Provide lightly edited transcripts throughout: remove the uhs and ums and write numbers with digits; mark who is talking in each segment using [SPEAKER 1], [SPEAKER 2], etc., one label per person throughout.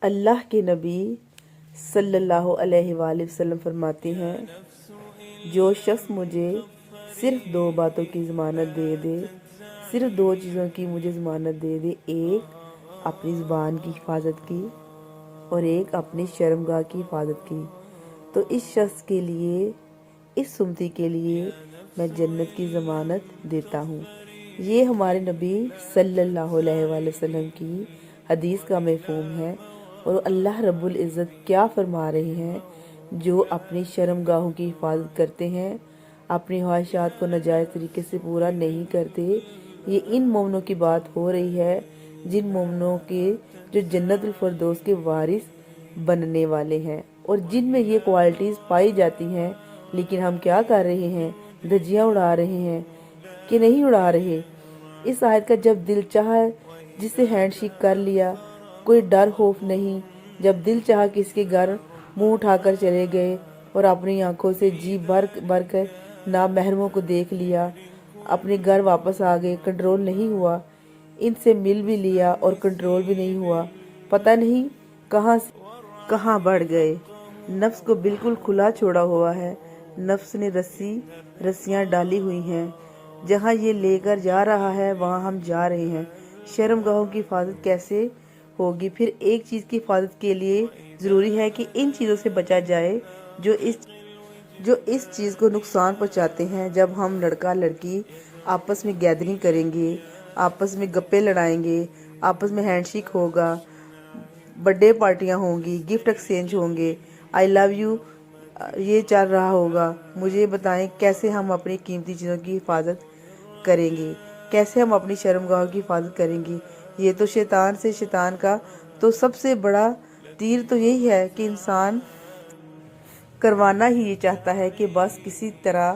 [SPEAKER 1] اللہ کے نبی صلی اللہ علیہ وآلہ وسلم فرماتے ہیں، جو شخص مجھے صرف دو باتوں کی ضمانت دے دے، صرف دو چیزوں کی مجھے ضمانت دے دے، ایک اپنی زبان کی حفاظت کی اور ایک اپنی شرمگاہ کی حفاظت کی، تو اس شخص کے لیے، اس سمتی کے لیے میں جنت کی ضمانت دیتا ہوں۔ یہ ہمارے نبی صلی اللہ علیہ وآلہ وسلم کی حدیث کا مفہوم ہے، اور اللہ رب العزت کیا فرما رہے ہیں؟ جو اپنی شرمگاہوں کی حفاظت کرتے ہیں، اپنی خواہشات کو ناجائز طریقے سے پورا نہیں کرتے، یہ ان مومنوں کی بات ہو رہی ہے جن مومنوں کے جو جنت الفردوس کے وارث بننے والے ہیں، اور جن میں یہ کوالٹیز پائی جاتی ہیں۔ لیکن ہم کیا کر رہے ہیں؟ دھجیاں اڑا رہے ہیں کہ نہیں اڑا رہے؟ اس آیت کا جب دل چاہا جسے ہینڈ شیک کر لیا، کوئی ڈر خوف نہیں، جب دل چاہا کسی کے گھر منہ اٹھا کر چلے گئے اور اپنی آنکھوں سے جی بھر کر نامحرموں کو دیکھ لیا، اپنے گھر واپس آ گئے، کنٹرول نہیں ہوا، ان سے مل بھی لیا اور کنٹرول بھی نہیں ہوا، پتہ نہیں کہاں سے کہاں بڑھ گئے۔ نفس کو بالکل کھلا چھوڑا ہوا ہے، نفس نے رسیاں ڈالی ہوئی ہیں، جہاں یہ لے کر جا رہا ہے وہاں ہم جا رہے ہیں۔ شرمگاہوں کی حفاظت کیسے ہوگی؟ پھر ایک چیز کی حفاظت کے لیے ضروری ہے کہ ان چیزوں سے بچا جائے جو اس چیز کو نقصان پہنچاتے ہیں۔ جب ہم لڑکا لڑکی آپس میں گیدرنگ کریں گے، آپس میں گپے لڑائیں گے، آپس میں ہینڈ شیک ہوگا، برتھڈے پارٹیاں ہوں گی، گفٹ ایکسچینج ہوں گے، آئی لو یو یہ چل رہا ہوگا، مجھے بتائیں کیسے ہم اپنی قیمتی چیزوں کی حفاظت کریں گے؟ کیسے ہم اپنی شرمگاہ کی حفاظت کریں گے؟ یہ تو شیطان کا تو سب سے بڑا تیر تو یہی ہے کہ انسان کروانا ہی یہ چاہتا ہے کہ بس کسی طرح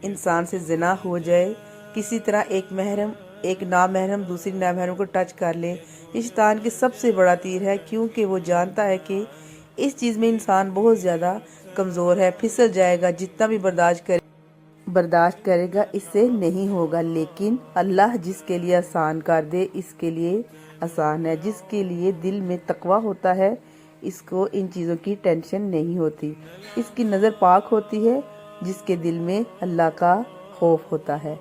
[SPEAKER 1] انسان سے زنا ہو جائے، کسی طرح ایک نامحرم دوسری نامحرم کو ٹچ کر لے۔ یہ شیطان کی سب سے بڑا تیر ہے، کیونکہ وہ جانتا ہے کہ اس چیز میں انسان بہت زیادہ کمزور ہے، پھسل جائے گا، جتنا بھی برداشت کرے گا اس سے نہیں ہوگا۔ لیکن اللہ جس کے لیے آسان کر دے اس کے لیے آسان ہے، جس کے لیے دل میں تقویٰ ہوتا ہے اس کو ان چیزوں کی ٹینشن نہیں ہوتی، اس کی نظر پاک ہوتی ہے جس کے دل میں اللہ کا خوف ہوتا ہے۔